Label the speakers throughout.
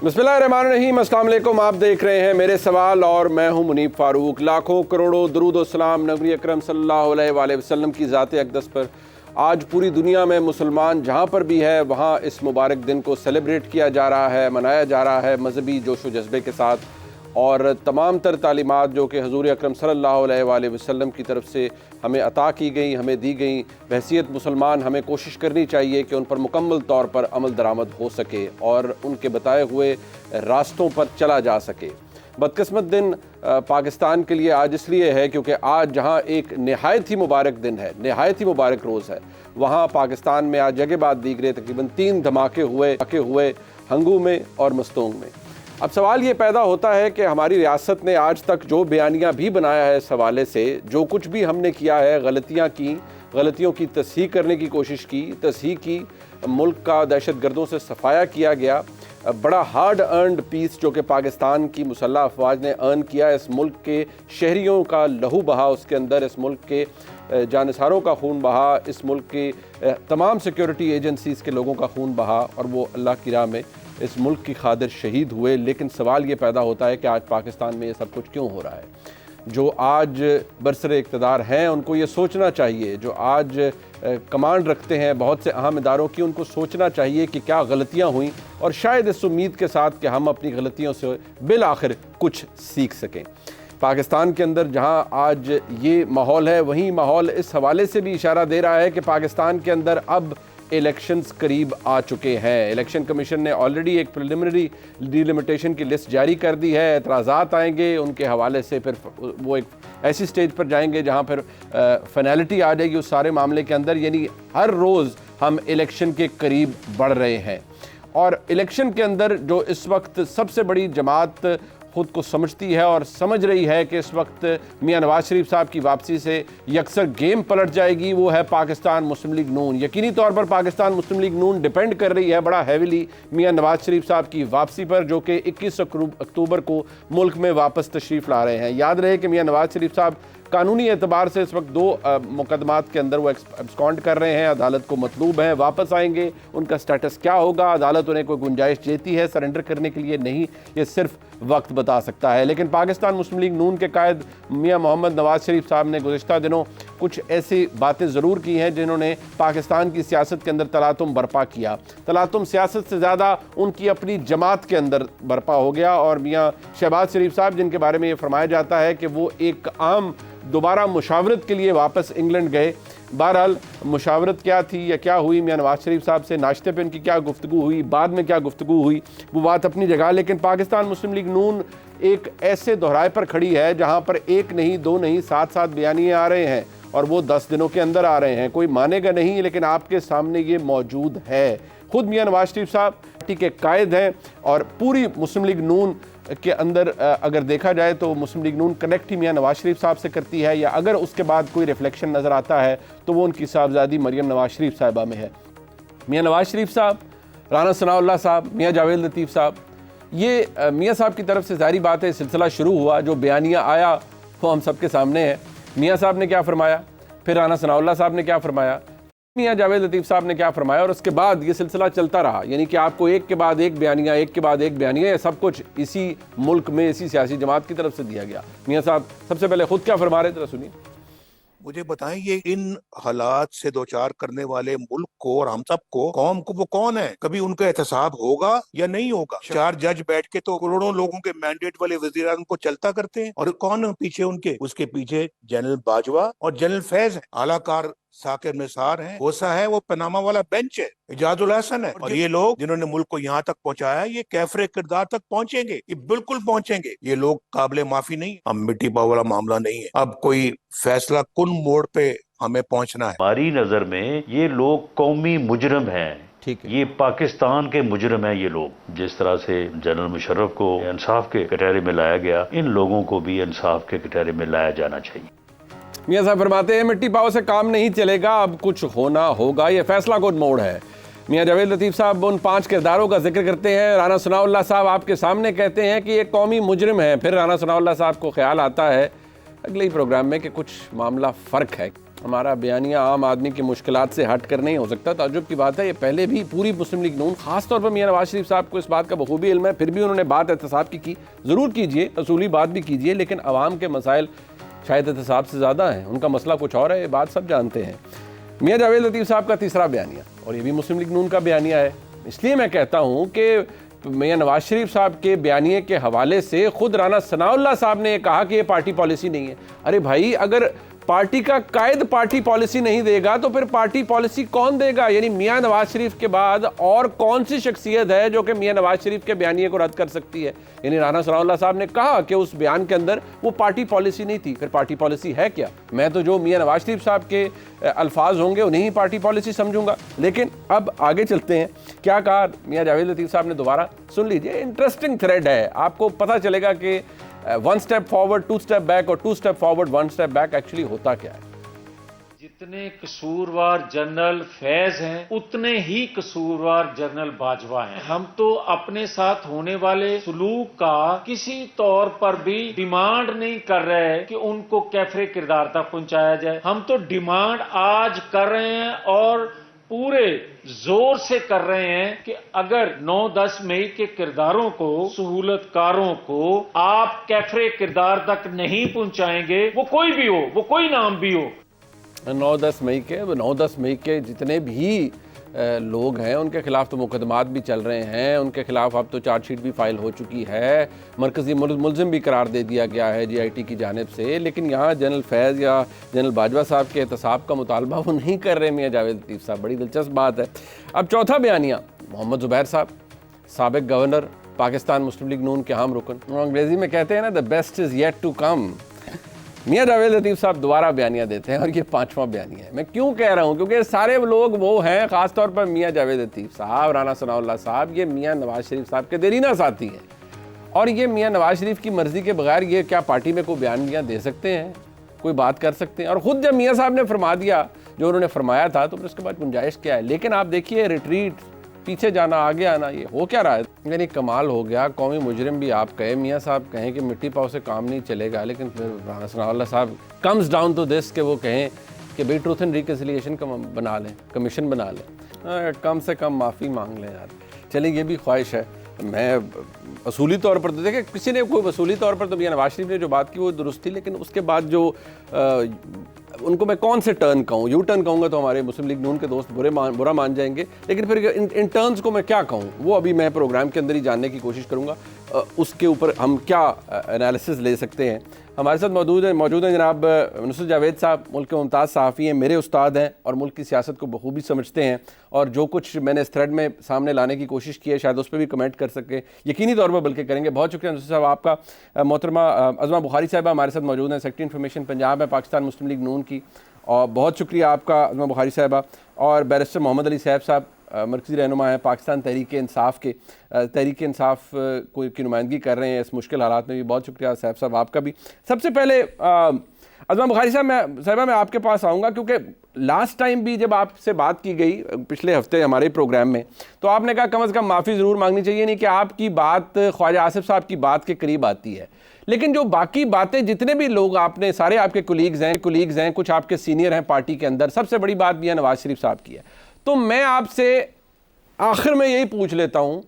Speaker 1: बिस्मिल्लाहिर्रहमानिर्रहीम, अस्सलाम वालेकुम। आप देख रहे हैं मेरे सवाल और मैं हूं मुनीब फ़ारूक। लाखों करोड़ों दरूद व सलाम नबी अकरम सल्लल्लाहु अलैहि वसल्लम की ज़ात अक़दस पर। आज पूरी दुनिया में मुसलमान जहां पर भी है वहां इस मुबारक दिन को सेलिब्रेट किया जा रहा है, मनाया जा रहा है मजहबी जोश व जज्बे के साथ। और तमाम तर तालीमात जो कि हुज़ूर अकरम सल्लल्लाहु अलैहि वसल्लम की तरफ से हमें अता की गई, हमें दी गई, बहैसियत मुसलमान हमें कोशिश करनी चाहिए कि उन पर मुकम्मल तौर पर अमल दरामद हो सके और उनके बताए हुए रास्तों पर चला जा सके। बदकिस्मत दिन पाकिस्तान के लिए आज इसलिए है क्योंकि आज जहां एक नहायत ही मुबारक दिन है, नहायत ही मुबारक रोज़ है, वहां पाकिस्तान में आज जगह बाद दीगरे तकरीबन 3 धमाके हुए हंगू में और मस्तोंग में। अब सवाल ये पैदा होता है कि हमारी रियासत ने आज तक जो बयानिया भी बनाया है इस हवाले से, जो कुछ भी हमने किया है, गलतियों की तस्हीह करने की कोशिश की, मुल्क का दहशत गर्दों से सफाया किया गया, बड़ा हार्ड अर्नड पीस जो कि पाकिस्तान की मुसल्लह अफवाज ने अर्न किया, इस मुल्क के शहरियों का लहू बहा उसके अंदर, इस मुल्क के जानसारों का खून बहा, इस मुल्क के तमाम सिक्योरिटी एजेंसीज़ के लोगों का खून बहा और वो अल्लाह की राह में इस मुल्क की खातिर शहीद हुए। लेकिन सवाल ये पैदा होता है कि आज पाकिस्तान में ये सब कुछ क्यों हो रहा है। जो आज बरसरे इक़्तिदार हैं उनको ये सोचना चाहिए, जो आज कमांड रखते हैं बहुत से अहम इदारों की, उनको सोचना चाहिए कि क्या गलतियां हुई और शायद इस उम्मीद के साथ कि हम अपनी गलतियों से बिल आखिर कुछ सीख सकें। पाकिस्तान के अंदर जहां आज ये माहौल है, वहीं माहौल इस हवाले से भी इशारा दे रहा है कि पाकिस्तान के अंदर अब इलेक्शंस करीब आ चुके हैं। इलेक्शन कमीशन ने ऑलरेडी एक प्रिलिमिनरी डिलिमिटेशन की लिस्ट जारी कर दी है। एतराज़ात आएंगे, उनके हवाले से फिर वो एक ऐसी स्टेज पर जाएंगे जहां फिर फाइनलिटी आ जाएगी उस सारे मामले के अंदर। यानी हर रोज़ हम इलेक्शन के करीब बढ़ रहे हैं और इलेक्शन के अंदर जो इस वक्त सबसे बड़ी जमात खुद को समझती है और समझ रही है कि इस वक्त मियां नवाज शरीफ साहब की वापसी से यकसर गेम पलट जाएगी, वो है पाकिस्तान मुस्लिम लीग नून। यकीनी तौर पर पाकिस्तान मुस्लिम लीग नून डिपेंड कर रही है बड़ा हैविली मियां नवाज शरीफ साहब की वापसी पर, जो कि 21 अक्टूबर को मुल्क में वापस तशरीफ़ ला रहे हैं। याद रहे कि मियां नवाज शरीफ साहब कानूनी एतबार से इस वक्त 2 मुकदमात के अंदर वो एब्सकॉन्ड कर रहे हैं, अदालत को मतलूब हैं, वापस आएंगे, उनका स्टेटस क्या होगा, अदालत उन्हें कोई गुंजाइश देती है सरेंडर करने के लिए, नहीं, ये सिर्फ वक्त बता सकता है। लेकिन पाकिस्तान मुस्लिम लीग नून के कायद मियां मोहम्मद नवाज शरीफ साहब ने गुज़िश्ता दिनों कुछ ऐसी बातें ज़रूर की हैं जिन्होंने पाकिस्तान की सियासत के अंदर तलातुम बर्पा किया। तलातुम सियासत से ज़्यादा उनकी अपनी जमात के अंदर बर्पा हो गया और मियां शहबाज शरीफ साहब, जिनके बारे में ये फरमाया जाता है कि वो एक आम दोबारा मुशावरत के लिए वापस इंग्लैंड गए। बहरहाल मुशावरत क्या थी या क्या हुई, मियां नवाज शरीफ साहब से नाश्ते पे उनकी क्या गुफ्तगू हुई, बाद में क्या गुफ्तगू हुई, वो बात अपनी जगह। लेकिन पाकिस्तान मुस्लिम लीग नून एक ऐसे दोहराए पर खड़ी है जहां पर 1 नहीं 2 नहीं 7 बयानिए आ रहे हैं और वो 10 दिनों के अंदर आ रहे हैं। कोई मानेगा नहीं, लेकिन आपके सामने ये मौजूद है। खुद मियां नवाज शरीफ साहब पार्टी के कायद हैं और पूरी मुस्लिम लीग नून के अंदर अगर देखा जाए तो मुस्लिम लीग नून कनेक्ट ही मियां नवाज शरीफ साहब से करती है, या अगर उसके बाद कोई रिफ्लेक्शन नज़र आता है तो वो उनकी साहबजादी मरियम नवाज शरीफ साहिबा में है। मियां नवाज शरीफ साहब, राना सनाउल्लाह साहब, मियां जावेद लतीफ़ साहब, ये मियां साहब की तरफ से ज़ाहिर बात है सिलसिला शुरू हुआ, जो बयानिया आया वो हम सबके सामने है। मियां साहब ने क्या फरमाया, फिर राना सनाउल्लाह साहब ने क्या फरमाया, मियां जावेद लतीफ़ साहब ने क्या फरमाया, और उसके बाद ये सिलसिला चलता रहा। यानी कि आपको एक के बाद एक बयानिया, एक के बाद एक बयानिया, ये सब कुछ इसी मुल्क में इसी सियासी जमात की तरफ से दिया गया। मियां साहब सबसे पहले खुद क्या फरमा रहे थे, सुनिए।
Speaker 2: मुझे बताएं, ये इन हालात से दो चार करने वाले मुल्क को और हम सबको, कौम को, वो कौन है? कभी उनका एहतसाब होगा या नहीं होगा? 4 जज बैठ के तो करोड़ों लोगों के मैंडेट वाले वजीर आज़म को चलता करते हैं, और कौन पीछे उनके? उसके पीछे जनरल बाजवा और जनरल फैज है, आलाकार साकिर निसार है, होसा है, वो पनामा वाला बेंच है, इजाजुल हसन है, और ये लोग जिन्होंने मुल्क को यहाँ तक पहुँचाया, ये कैफरे किरदार तक पहुँचेंगे, ये बिल्कुल पहुँचेंगे। ये लोग काबिले माफी नहीं। अब मिट्टी पाव वाला मामला नहीं है, अब कोई फैसला कुन मोड़ पे हमें पहुँचना है।
Speaker 3: हमारी नजर में ये लोग कौमी मुजरम हैं,
Speaker 1: ठीक है,
Speaker 3: ये पाकिस्तान के मुजरम हैं। ये लोग, जिस तरह से जनरल मुशर्रफ को इंसाफ के कटहरे में लाया गया, इन लोगों को भी इंसाफ के कटहरे में लाया जाना चाहिए।
Speaker 1: मियां साहब फरमाते हैं मिट्टी पाव से काम नहीं चलेगा, अब कुछ होना होगा, ये फैसला कुन मोड़ है। मियां जावेद लतीफ़ साहब उन 5 किरदारों का जिक्र करते हैं। राना सनाउल्लाह साहब आपके सामने कहते हैं कि ये कौमी मुजरिम है। फिर राना सनाउल्लाह साहब को ख्याल आता है अगले ही प्रोग्राम में कि कुछ मामला फ़र्क है। हमारा बयानिया आम आदमी की मुश्किलात से हट कर नहीं हो सकता। ताज्जुब की बात है, ये पहले भी पूरी मुस्लिम लीग नून, खासतौर पर मियां नवाज शरीफ साहब को इस बात का बखूबी इल्म है, फिर भी उन्होंने बात एहतसाब की। ज़रूर कीजिए, असूली बात भी कीजिए, लेकिन आवाम के मसाइल शायद एहतसाब से ज़्यादा हैं, उनका मसला कुछ और है, ये बात सब जानते हैं। मियां जावेद लतीफ़ साहब का तीसरा बयानिया, और ये भी मुस्लिम लीग नून का बयानिया है। इसलिए मैं कहता हूँ कि मियां नवाज शरीफ साहब के बयानिए के हवाले से खुद राना सनाउल्लाह साहब ने कहा कि ये पार्टी पॉलिसी नहीं है। अरे भाई, अगर पार्टी का कायद पार्टी पॉलिसी नहीं देगा तो फिर पार्टी पॉलिसी कौन देगा? यानी मियां नवाज शरीफ के बाद और कौन सी शख्सियत है जो कि मियां नवाज शरीफ के बयानिए को रद्द कर सकती है? यानी राना सनाउल्लाह साहब ने कहा कि उस बयान के अंदर वो पार्टी पॉलिसी नहीं थी, फिर पार्टी पॉलिसी है क्या? मैं तो जो मियां नवाज शरीफ साहब के अल्फाज होंगे उन्हीं ही पार्टी पॉलिसी समझूंगा। लेकिन अब आगे चलते हैं, क्या कहा मियां जावेद लतीफ़ साहब ने, दोबारा सुन लीजिए। इंटरेस्टिंग थ्रेड है, आपको पता चलेगा कि 1 स्टेप फॉरवर्ड 2 स्टेप बैक और 2 step forward 1 step back actually होता क्या है।
Speaker 4: जितने कसूरवार जनरल फैज हैं, उतने ही कसूरवार जनरल बाजवा हैं। हम तो अपने साथ होने वाले सलूक का किसी तौर पर भी डिमांड नहीं कर रहे कि उनको कैफरे किरदार तक पहुंचाया जाए। हम तो डिमांड आज कर रहे हैं और पूरे जोर से कर रहे हैं कि अगर 9-10 मई के किरदारों को, सहूलतकारों को आप कैफरे किरदार तक नहीं पहुंचाएंगे, वो कोई भी हो, वो कोई नाम भी हो।
Speaker 1: 9-10 मई के जितने भी लोग हैं उनके खिलाफ तो मुकदमात भी चल रहे हैं, उनके खिलाफ अब तो चार्जशीट भी फाइल हो चुकी है, मरकज़ी मुलज़िम भी करार दे दिया गया है GIT की जानिब से। लेकिन यहाँ जनरल फैज़ या जनरल बाजवा साहब के एहतसाब का मुतालबा वो नहीं कर रहे मियां जावेद लतीफ़ साहब। बड़ी दिलचस्प बात है। अब चौथा बयानिया, मोहम्मद ज़ुबैर साहब, साबिक़ गवर्नर, पाकिस्तान मुस्लिम लीग नून के अहम रुकन, अंग्रेज़ी में कहते हैं ना, the best is yet to come. Mian Javed Latif साहब दोबारा बयानिया देते हैं और ये 5वां बयानिया है। मैं क्यों कह रहा हूँ? क्योंकि सारे लोग वो हैं, ख़ासतौर पर मियां जावेद लतीफ़ साहब, राना सनाउल्लाह साहब, ये मियां नवाज शरीफ साहब के देरीना साथी हैं। और ये मियां नवाज शरीफ की मर्ज़ी के बगैर ये क्या पार्टी में कोई बयानिया दे सकते हैं, कोई बात कर सकते हैं? और ख़ुद जब मियां साहब ने फरमा दिया जो उन्होंने फरमाया था, तो फिर उसके बाद गुंजाइश क्या है? लेकिन आप देखिए, रिट्रीट, पीछे जाना, आगे आना, ये हो क्या रहा है? यानी कमाल हो गया। कौमी मुजरिम भी आप कहें, मियां साहब कहें कि मिट्टी पाव से काम नहीं चलेगा, लेकिन फिर राना सनाउल्लाह साहब कम्स डाउन टू दिस कि वो कहें कि भाई ट्रूथ एंड रिकन्सिलिएशन का बना लें, कमीशन बना लें, कम से कम माफ़ी मांग लें यार। चलिए, ये भी ख्वाहिश है। मैं असूली तौर पर तो देखिए, किसी ने कोई असूली तौर पर तो मियां नवाज शरीफ ने जो बात की वो दुरुस्त थी, लेकिन उसके बाद जो उनको मैं कौन से टर्न कहूँ, यू टर्न कहूँगा तो हमारे मुस्लिम लीग नून के दोस्त बुरा मान जाएंगे, लेकिन फिर इन टर्न्स को मैं क्या कहूँ वो अभी मैं प्रोग्राम के अंदर ही जानने की कोशिश करूँगा। उसके ऊपर हम क्या एनालिसिस ले सकते हैं। हमारे साथ मौजूद हैं जनाब नुसरत जावेद साहब, मुल्क के मुमताज़ सहाफ़ी हैं, मेरे उस्ताद हैं और मुल्क की सियासत को बखूबी समझते हैं, और जो कुछ मैंने इस थ्रेड में सामने लाने की कोशिश की है शायद उस पर भी कमेंट कर सके, यकीनी तौर पर बल्कि करेंगे। बहुत शुक्रिया नुसरत साहब आपका। मोहतरमा अज़मा बुखारी साहब हमारे साथ मौजूद हैं, सेक्रेटरी इन्फॉर्मेशन पंजाब है पाकिस्तान मुस्लिम लीग नून की, और बहुत शुक्रिया आपका अज़मा बुखारी साहबा। और बैरिस्टर मोहम्मद अली सैफ साहब मरकज़ी रहनुमा है पाकिस्तान तहरीक इंसाफ के, तहरीक इंसाफ की नुमाइंदगी कर रहे हैं इस मुश्किल हालात में भी। बहुत शुक्रिया सैफ साहब आपका भी। सबसे पहले अज़मा बुखारी साहब, मैं आपके पास आऊँगा, क्योंकि लास्ट टाइम भी जब आपसे बात की गई पिछले हफ्ते हमारे प्रोग्राम में, तो आपने कहा कम अज़ कम माफ़ी ज़रूर मांगनी चाहिए, नहीं कि आपकी बात ख्वाजा आसिफ साहब की बात के करीब आती है। लेकिन जो बाकी बातें जितने भी लोग आपने, सारे आपके कुलीग्स हैं, कुछ आपके सीनियर हैं पार्टी के अंदर, सबसे बड़ी बात मियां नवाज शरीफ साहब की है। तो मैं आपसे आखिर में यही पूछ लेता हूं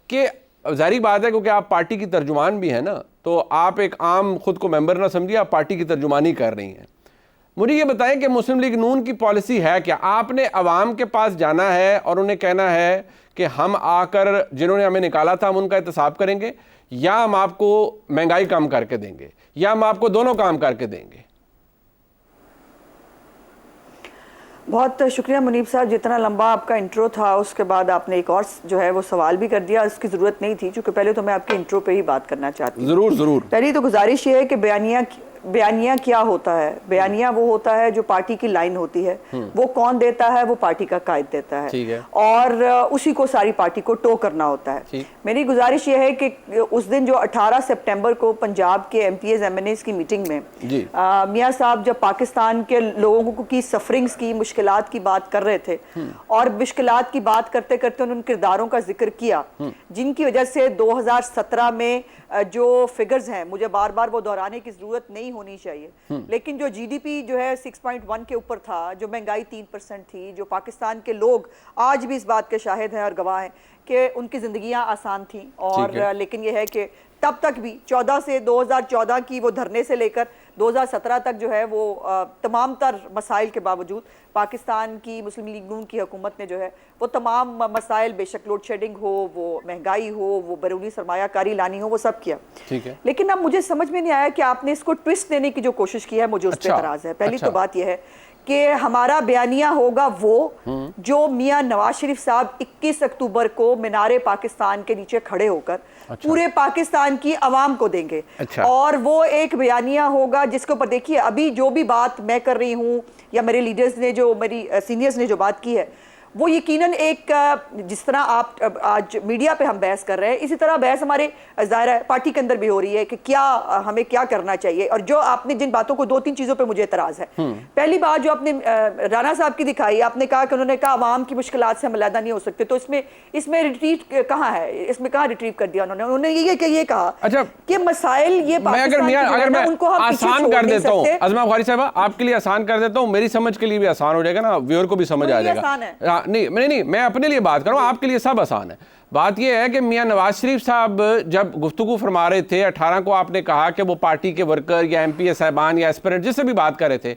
Speaker 1: कि ज़ाहिर बात है क्योंकि आप पार्टी की तर्जुमान भी हैं ना, तो आप एक आम खुद को मेंबर ना समझिए, आप पार्टी की तर्जुमानी कर रही हैं। मुझे ये बताएं कि मुस्लिम लीग नून की पॉलिसी है क्या? आपने अवाम के पास जाना है और उन्हें कहना है कि हम आकर जिन्होंने हमें निकाला था हम उनका एहतसाब करेंगे, या हम आपको महंगाई कम करके देंगे, या हम आपको दोनों काम करके देंगे?
Speaker 5: बहुत शुक्रिया मुनीब साहब, जितना लंबा आपका इंट्रो था उसके बाद आपने एक और जो है वो सवाल भी कर दिया। इसकी ज़रूरत नहीं थी, क्योंकि पहले तो मैं आपके इंट्रो पे ही बात करना चाहती हूँ।
Speaker 1: ज़रूर।
Speaker 5: पहली तो गुजारिश ये है कि बयानिया क्या होता है? बयानिया वो होता है जो पार्टी की लाइन होती है, वो कौन देता है? वो पार्टी का कायद देता है, और उसी को सारी पार्टी को टो करना होता है। मेरी गुजारिश ये है कि उस दिन जो 18 सितंबर को पंजाब के MPs MNAs की मीटिंग में मियां साहब जब पाकिस्तान के लोगों की सफरिंग्स की, मुश्किलात की बात कर रहे थे, और मुश्किलात की बात करते करते उन्होंने किरदारों का जिक्र किया जिनकी वजह से 2017 में जो फिगर्स हैं, मुझे बार बार वो दोहराने की जरूरत नहीं होनी चाहिए, लेकिन जो जीडीपी जो है 6.1 के ऊपर था, जो महंगाई 3% थी, जो पाकिस्तान के लोग आज भी इस बात के शाहिद हैं और गवाह हैं कि उनकी जिंदगियां आसान थी, और लेकिन यह है कि तब तक भी 14 से 2014 की वो धरने से लेकर 2017 तक जो है वो तमाम तर मसाइल के बावजूद पाकिस्तान की मुस्लिम लीग नून की हुकूमत ने जो है वो तमाम मसाइल, बेशक लोड शेडिंग हो, वो महंगाई हो, वो बैरूनी सरमायाकारी लानी हो, वो सब किया।
Speaker 1: ठीक है।
Speaker 5: लेकिन अब मुझे समझ में नहीं आया कि आपने इसको ट्विस्ट देने की जो कोशिश की है, मुझे उस पर एतराज है। पहली तो बात यह है कि हमारा बयानिया होगा वो जो मियां नवाज शरीफ साहब 21 अक्टूबर को मीनारे पाकिस्तान के नीचे खड़े होकर पूरे पाकिस्तान की आवाम को देंगे। और वो एक बयानिया होगा जिसके ऊपर देखिए अभी जो भी बात मैं कर रही हूं या मेरे लीडर्स ने, जो मेरी सीनियर्स ने जो बात की है, वो यकीनन एक जिस तरह आप आज मीडिया पे हम बहस कर रहे हैं, इसी तरह बहस हमारे ज़ाहिर है पार्टी के अंदर भी हो रही है कि क्या हमें क्या करना चाहिए। और जो आपने जिन बातों को, 2-3 चीज़ों पे मुझे एतराज़ है। पहली बात जो आपने राना साहब की दिखाई, आपने कहा कि उन्होंने कहा आवाम की मुश्किलात से हम अलहदा नहीं हो सकते, तो इसमें रिट्रीव कहाँ है? इसमें कहाँ रिट्रीव कर दिया उन्होंने? ये कहा
Speaker 1: अच्छा
Speaker 5: कि मसाइल ये
Speaker 1: अगर मैं
Speaker 5: उनको हम
Speaker 1: आसान कर देता हूँ, अज़मा बुखारी साहब आपके लिए आसान कर देता हूँ, मेरी समझ के लिए भी आसान हो जाएगा ना, व्यूअर को भी समझ आ जाएगा। नहीं, मैं अपने लिए बात करूं, आपके लिए सब आसान है। बात यह है कि मियां नवाज शरीफ साहब जब गुफ्तगू फरमा रहे थे 18 को, आपने कहा कि वो पार्टी के वर्कर या एमपी साहबान या एस्पिरेंट जिससे भी बात कर रहे थे,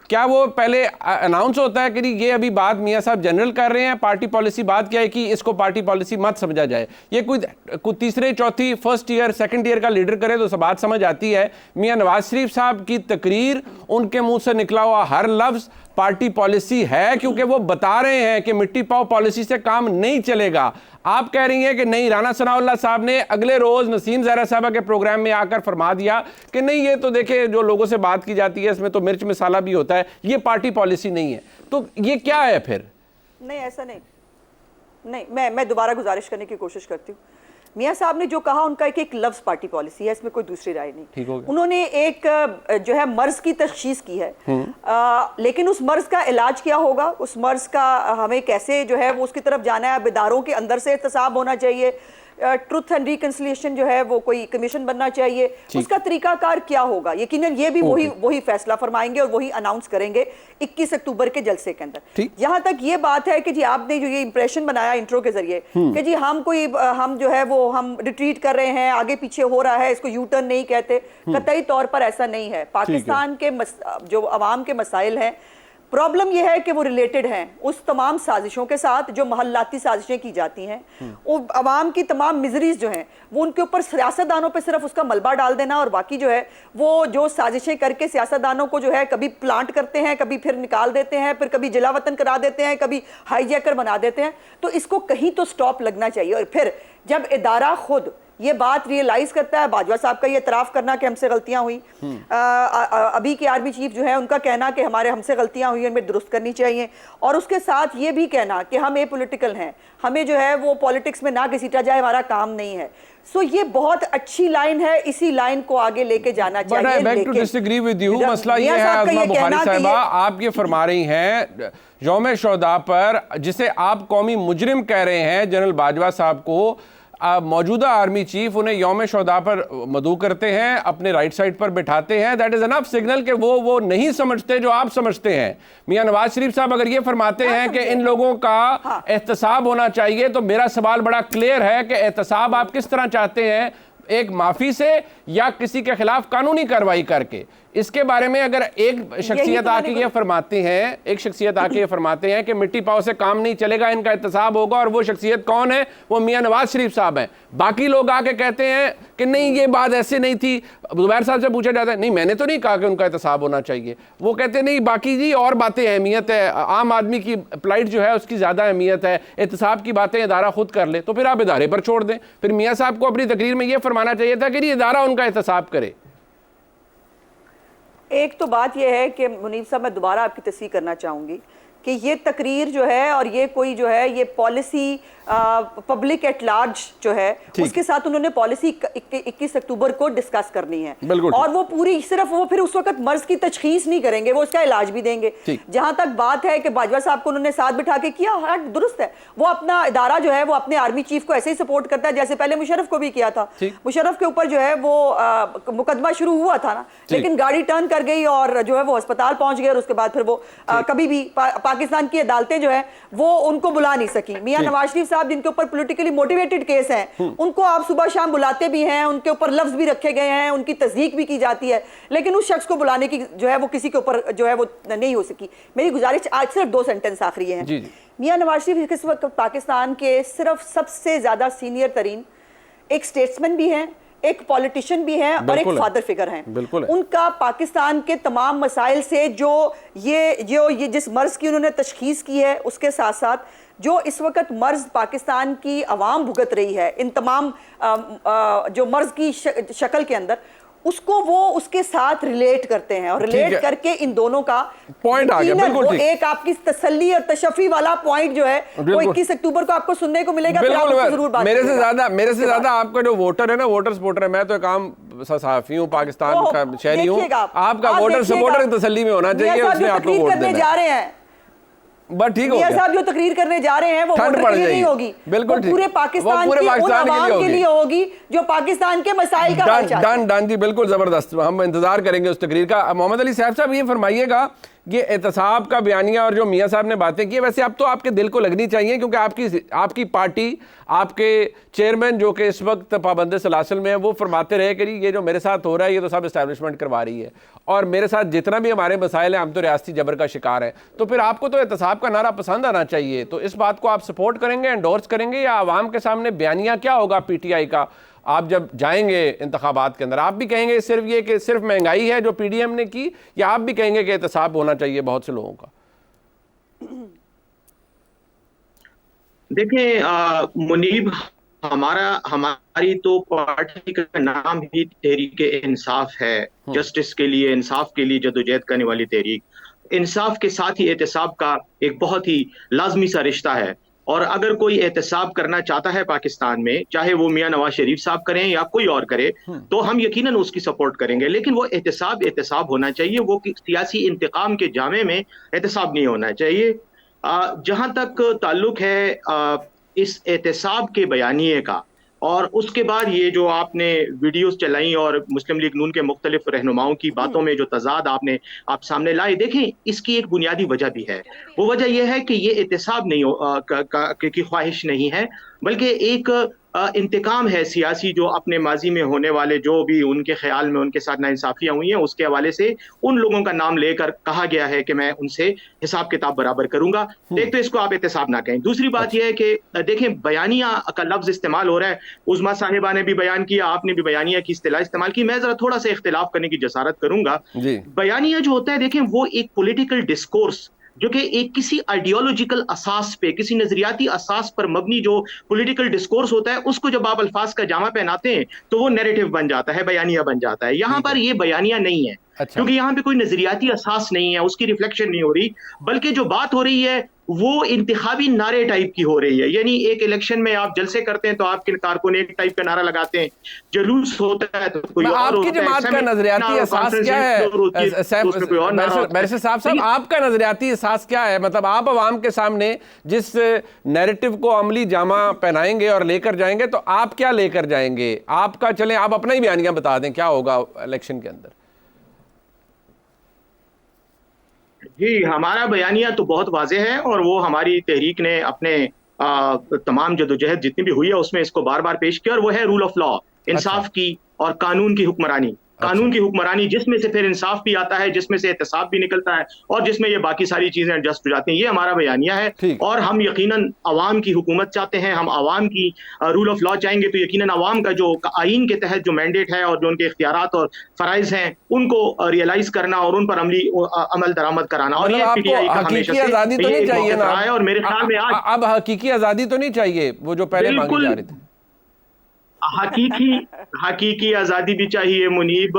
Speaker 1: क्या वो पहले अनाउंस होता है कि ये अभी बात मियां साहब जनरल कर रहे हैं, पार्टी पॉलिसी बात क्या है कि इसको पार्टी पॉलिसी मत समझा जाए? ये कोई तीसरे चौथी फर्स्ट ईयर सेकंड ईयर का लीडर करे तो सब बात समझ आती है। मियां नवाज शरीफ साहब की तकरीर, उनके मुंह से निकला हुआ हर लफ्ज पार्टी पॉलिसी है, क्योंकि वो बता रहे हैं कि मिट्टी पाओ पॉलिसी से काम नहीं चलेगा। आप कह रही हैं कि नहीं, राना सनाउल्लाह साहब ने अगले रोज नसीम ज़हरा साहबा के प्रोग्राम में आकर फरमा दिया कि नहीं, ये तो देखे जो लोगों से बात की जाती है इसमें तो मिर्च मसाला भी होता है, ये पार्टी पॉलिसी नहीं है। तो ये क्या है फिर? नहीं, ऐसा नहीं, मैं दोबारा गुजारिश करने की कोशिश करती हूँ। मियां साहब ने जो कहा उनका एक लफ्ज पार्टी पॉलिसी है, इसमें कोई दूसरी राय नहीं। उन्होंने एक जो है मर्ज की तशखीस की है, लेकिन उस मर्ज का इलाज क्या होगा, उस मर्ज का हमें कैसे जो है वो उसकी तरफ जाना है, अब इदारों के अंदर से एहतसाब होना चाहिए, ट्रुथ एंड रिकंसिलिएशन जो है वो कोई कमीशन बनना चाहिए, उसका तरीकाकार क्या होगा, यकीनन ये भी वही फैसला फरमाएंगे और वही अनाउंस करेंगे 21 अक्टूबर के जलसे के अंदर। यहां तक ये बात है कि जी आपने जो ये इंप्रेशन बनाया इंट्रो के जरिए कि जी हम जो है वो हम रिट्रीट कर रहे हैं, आगे पीछे हो रहा है, इसको यू टर्न नहीं कहते, कतई तौर पर ऐसा नहीं है। पाकिस्तान के जो अवाम के मसाइल हैं, प्रॉब्लम यह है कि वो रिलेटेड हैं उस तमाम साजिशों के साथ जो महल्लाती साजिशें की जाती हैं। वो अवाम की तमाम मिजरीज जो हैं वो उनके ऊपर सियासतदानों पे सिर्फ उसका मलबा डाल देना, और बाकी जो है वो जो साजिशें करके सियासतदानों को जो है कभी प्लांट करते हैं, कभी फिर निकाल देते हैं, फिर कभी जिला वतन करा देते हैं, कभी हाईजैकर बना देते हैं। तो इसको कहीं तो स्टॉप लगना चाहिए। और फिर जब इदारा खुद ये बात रियलाइज करता है, बाजवा साहब का ये इतराफ करना कि हमसे गलतियां हुई, अभी के आर्मी चीफ जो है उनका कहना कि हमसे गलतियां हुई, इनमें दुरुस्त करनी चाहिए, और उसके साथ ये भी कहना कि हम एपॉलिटिकल हैं, हमें जो है वो पॉलिटिक्स में ना घसीटा जाए, हमारा काम नहीं है। सो ये बहुत अच्छी लाइन है, इसी लाइन को आगे लेके जाना चाहिए। Beg to disagree with you. मसला ये है अज़मा बुखारी साहिबा, आप ये फरमा रही हैं यौम शुहदा पर, जिसे आप कौमी मुजरिम कह रहे हैं जनरल बाजवा साहब को, मौजूदा आर्मी चीफ उन्हें यौम शुहदा पर मदऊ करते हैं, अपने राइट साइड पर बिठाते हैं। दैट इज एनफ सिग्नल कि वो नहीं समझते जो आप समझते हैं। मियां नवाज शरीफ साहब अगर ये फरमाते हैं कि इन लोगों का एहतसाब होना चाहिए, तो मेरा सवाल बड़ा क्लियर है कि एहतसाब आप किस तरह चाहते हैं, एक माफी से या किसी के खिलाफ कानूनी कार्रवाई करके? इसके बारे में अगर एक शख्सियत आके ये फरमाती है, कि मिट्टी पाव से काम नहीं चलेगा, इनका एहतसाब होगा, और वो शख्सियत कौन है? वो मियां नवाज शरीफ साहब हैं। बाकी लोग आके कहते हैं कि नहीं ये बात ऐसे नहीं थी। जुबैर साहब से पूछा जाता है, नहीं मैंने तो नहीं कहा कि उनका एहतसाब होना चाहिए। वो कहते नहीं बाकी जी और बातें अहमियत है, आम आदमी की प्लाइट जो है उसकी ज्यादा अहमियत है, एहतसाब की बातें इदारा खुद कर ले, तो फिर आप इदारे पर छोड़ दें। फिर मियां साहब को अपनी तकरीर में यह फरमाना चाहिए था कि इदारा उनका एहतसाब करे। एक तो बात यह है कि मुनीब साहब, मैं दोबारा आपकी तस्दीक करना चाहूंगी
Speaker 5: कि ये तकरीर जो है और ये कोई जो है ये पॉलिसी पब्लिक एट लार्ज जो है उसके साथ उन्होंने पॉलिसी 21 अक्टूबर को डिस्कस करनी है। और वो पूरी सिर्फ वो फिर उस वक्त मर्ज की तशखीस नहीं करेंगे, वो उसका इलाज भी देंगे। जहां तक बात है कि बाजवा साहब को उन्होंने साथ बिठा के किया, हाँ दुरुस्त है, वो अपना इदारा जो है वो अपने आर्मी चीफ को ऐसे ही सपोर्ट करता है जैसे पहले मुशर्रफ को भी किया था। मुशर्रफ के ऊपर जो है वो मुकदमा शुरू हुआ था ना, लेकिन गाड़ी टर्न कर गई और जो है वो अस्पताल पहुंच गए और उसके बाद फिर वो कभी भी पाकिस्तान की अदालतें जो है वो उनको बुला नहीं सकी। मियां नवाज शरीफ साहब जिनके ऊपर पॉलिटिकली मोटिवेटेड केस हैं, उनको आप सुबह शाम बुलाते भी हैं, उनके ऊपर लफ्ज भी रखे गए हैं, उनकी तस्दीक भी की जाती है, लेकिन उस शख्स को बुलाने की जो है वो किसी के ऊपर जो है वो नहीं हो सकी। मेरी गुजारिश आज सिर्फ 2 सेंटेंस आखिरी है। मियां नवाज शरीफ इस वक्त पाकिस्तान के सिर्फ सबसे ज्यादा सीनियर तरीन एक स्टेट्समैन भी हैं, एक पॉलिटिशियन भी हैं और एक फादर फिगर हैं। उनका पाकिस्तान के तमाम मसाइल से जो ये जिस मर्ज की उन्होंने तशखीस की है, उसके साथ साथ जो इस वक्त मर्ज पाकिस्तान की अवाम भुगत रही है इन तमाम जो मर्ज की शक्ल के अंदर, उसको वो उसके साथ रिलेट करते हैं और रिलेट करके इन दोनों का
Speaker 1: पॉइंट आ गया। बिल्कुल ठीक।
Speaker 5: एक आपकी तसल्ली और तशफ़ी वाला पॉइंट जो है वो 21 अक्टूबर को आपको सुनने को मिलेगा।
Speaker 1: मेरे से ज्यादा आपका जो वोटर है ना, वोटर सपोर्टर है, मैं तो एक आम सहाफी हूँ, पाकिस्तान का शहरी हूँ, आपका वोटर सपोर्टर की तसल्ली में होना चाहिए, उसने आपको वोट देना है।
Speaker 5: जा रहे हैं
Speaker 1: बस ठीक हो गया।
Speaker 5: साहब जो तकरीर करने जा रहे हैं वो वोटर के लिए नहीं होगी, बिल्कुल पूरे पाकिस्तान के लिए होगी जो पाकिस्तान के मसाइल का हल चाहते हैं।
Speaker 1: डन जी, बिल्कुल जबरदस्त, हम इंतजार करेंगे उस तकरीर का। मोहम्मद अली साहब ये फरमाइएगा, ये एहतसाब का बयानिया और जो मियाँ साहब ने बातें की, वैसे अब तो आपके दिल को लगनी चाहिए, क्योंकि आपकी पार्टी, आपके चेयरमैन जो कि इस वक्त पाबंद सलासल में है, वो फरमाते रहे कि ये जो मेरे साथ हो रहा है ये तो सब इस्टेब्लिशमेंट करवा रही है, और मेरे साथ जितना भी हमारे मसाइल हैं हम तो रियासती जबर का शिकार हैं। तो फिर आपको तो एहतसाब का नारा पसंद आना चाहिए। तो इस बात को आप सपोर्ट करेंगे, एंडोर्स करेंगे, या आवाम के सामने बयानिया क्या होगा PTI का आप जब जाएंगे इंतखाबात के अंदर? आप भी कहेंगे सिर्फ ये कि सिर्फ महंगाई है जो PDM ने की, या आप भी कहेंगे कि एहतसाब होना चाहिए बहुत से लोगों का?
Speaker 6: देखिए मुनीब, हमारी तो पार्टी का नाम ही तहरीक-ए-इंसाफ है, जस्टिस के लिए, इंसाफ के लिए जदोजहद करने वाली तहरीक। इंसाफ के साथ ही एहतसाब का एक बहुत ही लाजमी सा रिश्ता है, और अगर कोई एहतसाब करना चाहता है पाकिस्तान में, चाहे वो मियां नवाज शरीफ साहब करें या कोई और करे, तो हम यकीनन उसकी सपोर्ट करेंगे, लेकिन वो एहतसाब होना चाहिए, वो सियासी इंतकाम के जामे में एहतसाब नहीं होना चाहिए। जहां तक ताल्लुक है इस एहतसाब के बयानिए का, और उसके बाद ये जो आपने वीडियोस चलाई और मुस्लिम लीग नून के मुख्तलिफ रहनुमाओं की बातों में जो तजाद आप सामने लाए, देखें इसकी एक बुनियादी वजह भी है। वो वजह यह है कि ये एहतसाब नहीं की ख्वाहिश नहीं है, बल्कि एक इंतकाम है सियासी, जो अपने माजी में होने वाले जो भी उनके ख्याल में उनके साथ नाइंसाफियां हुई हैं, उसके हवाले से उन लोगों का नाम लेकर कहा गया है कि मैं उनसे हिसाब किताब बराबर करूंगा। एक तो इसको आप एहतसाब ना कहें। दूसरी बात यह है कि देखें, बयानिया का लफ्ज इस्तेमाल हो रहा है, उज़मा साहिबा ने भी बयान किया, आपने भी बयानिया की इस्तिलाह इस्तेमाल की, मैं जरा थोड़ा सा इख्तिलाफ करने की जसारत करूंगा। बयानिया जो होता है, देखें वो एक पॉलिटिकल डिस्कोर्स जो कि एक किसी आइडियोलॉजिकल असास पे, किसी नजरियाती असास पर मबनी जो पॉलिटिकल डिस्कोर्स होता है, उसको जब आप अल्फाज का जामा पहनाते हैं तो वो नैरेटिव बन जाता है, बयानिया बन जाता है। यहाँ पर ये बयानिया नहीं है, क्योंकि यहाँ पे कोई नजरियाती असास नहीं है, उसकी रिफ्लेक्शन नहीं हो रही, बल्कि जो बात हो रही है वो इंतखाबी नारे टाइप की हो रही है। यानी एक इलेक्शन में आप जलसे करते हैं तो आपके कारकुन एक टाइप का नारा लगाते हैं, जुलूस होता है तो कोई और
Speaker 1: आपकी जमात का नजरियाती एहसास क्या है? बैरिस्टर साहब आपका नजरियाती एहसास क्या है? मतलब आप अवाम के सामने जिस नैरेटिव को अमली जामा पहनाएंगे और लेकर जाएंगे, तो आप क्या लेकर जाएंगे? आपका, चलें आप अपना ही बयानिया बता दें, क्या होगा इलेक्शन के अंदर?
Speaker 6: जी, हमारा बयानिया तो बहुत वाज़ेह है, और वो हमारी तहरीक ने अपने तमाम जदोजहद जितनी भी हुई है उसमें इसको बार बार पेश किया, और वो है रूल ऑफ लॉ, इंसाफ की और कानून की हुक्मरानी। कानून की हुक्मरानी जिसमें से फिर इंसाफ भी आता है, जिसमें से एहतसाब भी निकलता है, और जिसमें ये बाकी सारी चीजें एडजस्ट हो जाती हैं। ये हमारा बयानिया है, और हम यकीनन अवाम की हुकूमत चाहते हैं, हम अवाम की रूल ऑफ लॉ चाहेंगे, तो यकीनन अवाम का जो आइन के तहत जो मैंडेट है और जो उनके इख्तियारात और फराइज हैं उनको रियलाइज करना और उन पर अमल दरामद कराना। और ये PTI का हमेशा से
Speaker 1: आजादी तो नहीं चाहिए ना,
Speaker 6: और मेरे ख्याल में आज
Speaker 1: अब हकीकी आजादी तो नहीं चाहिए वो जो पहले मांगी जा रही थी।
Speaker 6: हकीकी आजादी भी चाहिए मुनीब,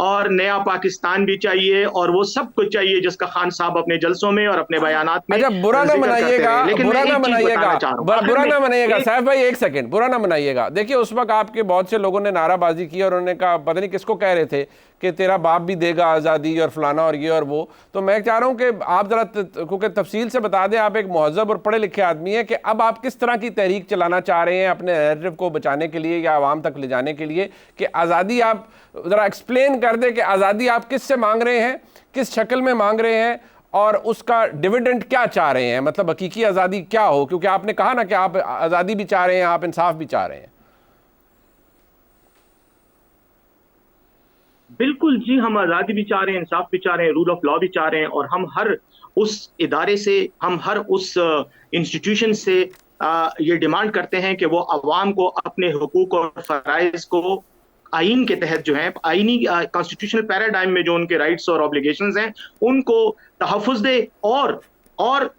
Speaker 6: और नया पाकिस्तान भी चाहिए, और वो सब कुछ चाहिए जिसका खान साहब अपने जलसों में और अपने बयानात में
Speaker 1: अच्छा, बुरा ना
Speaker 6: जिक्र करते
Speaker 1: मनाइएगा,
Speaker 6: रहे। लेकिन
Speaker 1: बुरा
Speaker 6: मैं
Speaker 1: ना
Speaker 6: एक चीज
Speaker 1: मनाइएगा,
Speaker 6: बताना चाह रहा हूं,
Speaker 1: बुरा ना मनाइएगा
Speaker 6: एक-
Speaker 1: साहब भाई, एक सेकंड, बुरा ना मनाइएगा। देखिए उस वक्त आपके बहुत से लोगों ने नाराबाजी की और उन्होंने कहा, पता नहीं किसको कह रहे थे कि तेरा बाप भी देगा आज़ादी और फलाना और ये और वो। तो मैं चाह रहा हूं कि आप ज़रा क्योंकि तफसील से बता दें, आप एक महज़ब और पढ़े लिखे आदमी हैं, कि अब आप किस तरह की तहरीक चलाना चाह रहे हैं अपने नैरेटिव को बचाने के लिए या आवाम तक ले जाने के लिए, कि आज़ादी आप ज़रा एक्सप्लेन कर दें कि आज़ादी आप किस से मांग रहे हैं, किस शक्ल में मांग रहे हैं, और उसका डिविडेंड क्या चाह रहे हैं, मतलब हकीकी आज़ादी क्या हो, क्योंकि आपने कहा ना कि आप आज़ादी भी चाह रहे हैं, आप इंसाफ भी चाह रहे हैं।
Speaker 6: बिल्कुल जी, हम आज़ादी भी चाह रहे हैं, इंसाफ भी चाह रहे हैं, रूल ऑफ लॉ भी चाह रहे हैं, और हम हर उस इदारे से, हम हर उस इंस्टीट्यूशन से ये डिमांड करते हैं कि वो अवाम को अपने हुकूक और फ़राइज़ को आइन के तहत जो है, आइनी कॉन्स्टिट्यूशनल पैराडाइम में जो उनके राइट्स और ऑब्लिगेशंस हैं उनको तहफ़्फ़ुज़ दे, और